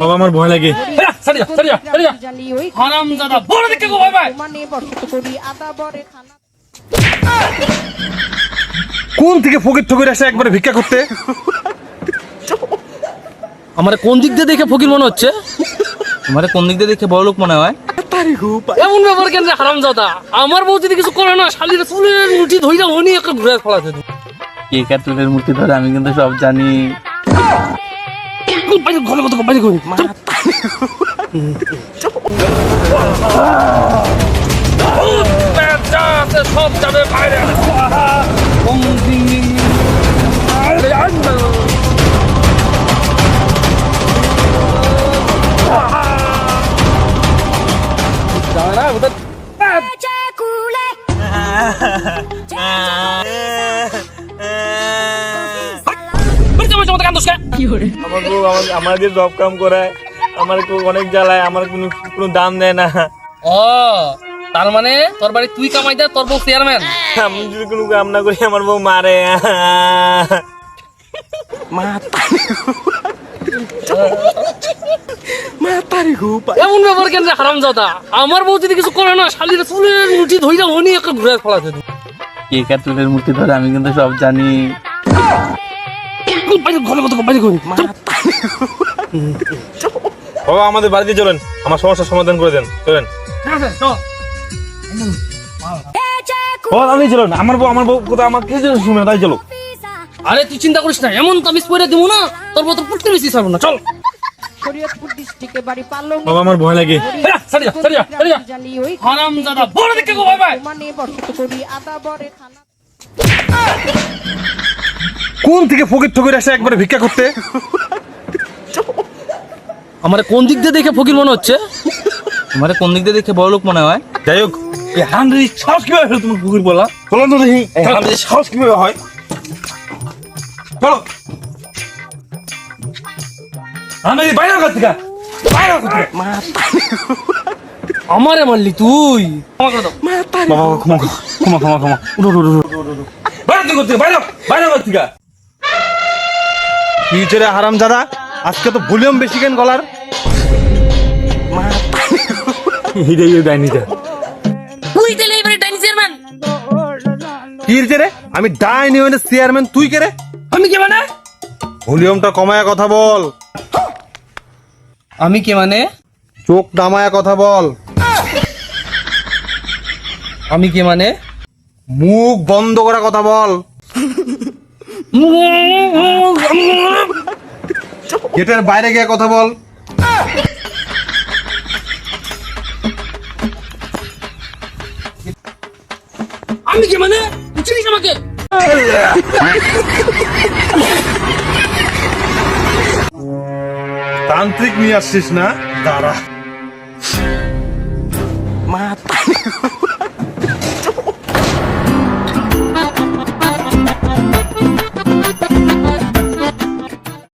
বাবা আমার ভয় লাগে। কোন থেকে ফকির ঠকির আসে একবারে ভিক্ষা করতে? আমার কোন দিক দিয়ে দেখে ফকির মনে হচ্ছে? আমার কোন দিক দিয়ে দেখে বড় লোক মনে হয়? এমন ব্যাপার কেন রে হারামজাদা? আমার বউ যদি কিছু করে না, শালির চুলের মুঠি ধইরা হনি একটা ঘুরে ফেলাতে দিই। কে কাতুলের মূর্তি ধরে আমি কিন্তু সব জানি। ঘরে কত বাইরে করি সব যাবে বাইরে। আমার বউ আমাদের জব কাম করায়, আমার অনেক জ্বালায়, আমার কোনো দাম দেয় না। ও তার মানে তোর বাড়ি তুই কামাই দে, তোর বউ চেয়ারম্যান। আমি যদি কোনো কাম না করি আমার বউ মারে। এমন ব্যাপার কেন রে হারামজাদা? আমার বউ যদি কিছু করে না, শালির চুলের মুঠি ধইরা হনি একটা ঘুরে ফেলাতে দিই। কে কাতুলের মূর্তি ধরে আমি কিন্তু সব জানি। ঘরে কত বাইরে করি বাবা আমাদের বাড়িতে চলেন, আমার সমস্যার সমাধান করে দেন, চলেন। আমি চলুন, আমার বউ কোথায়, আমার কে শুনে, তাই চলো। আরে তুই চিন্তা করিস না, এমন তাবিজ পরে দিব না তোর বউ তো পড়তে বেশি ছাড়বো না। চল শরীয়তপুর ডিস্ট্রিক্টে বাড়ি পালং। বাবা আমার ভয় লাগে। হারামজাদা বড় দেখে গো, বাই বাই। মানে বসত করি আদা বরে থানা। কোন থেকে ফকির ঠকির আসে একবারে ভিক্ষা করতে? আমার কোন দিক দিয়ে দেখে ফকির মনে হচ্ছে? আমার কোন দিক দিয়ে দেখে বড় লোক মনে হয়? যাই হোক, এই হান্ড্রেড সাহস কিভাবে হলো তোমার ফকির বলা? চলো তো দেখি এই হান্ড্রেড সাহস কিভাবে হয়। চলো হান্ড্রেড বাইরে ঘর থেকে, বাইরে ঘর থেকে। আমারে মারলি তুই? বাবা ক্ষমা ক্ষমা ক্ষমা ক্ষমা, বাইরে থেকে ঘর থেকে, বাইরে বাইরে ঘর থেকে। কি হচ্ছে রে হারামজাদা, আজকে তো ভলিউম বেশি কেন গলার? হিরেই গাইনি যা। তুই দিলে এবারে ডাইনি চেয়ারম্যান। কি হচ্ছে রে? আমি ডাইনি হইলে চেয়ারম্যান, তুই কে রে? আমি কে মানে? ভলিউমটা কমায়া কথা বল। আমি কে মানে? চোখ নামায়া কথা বল। আমি কে মানে? মুখ বন্ধ করা কথা বল। গেটের বাইরে গিয়ে কথা বল। আমি কে মানে? তুই চিনিস আমাকে? তান্ত্রিক নিয়ে আসছিস না? দাঁড়া।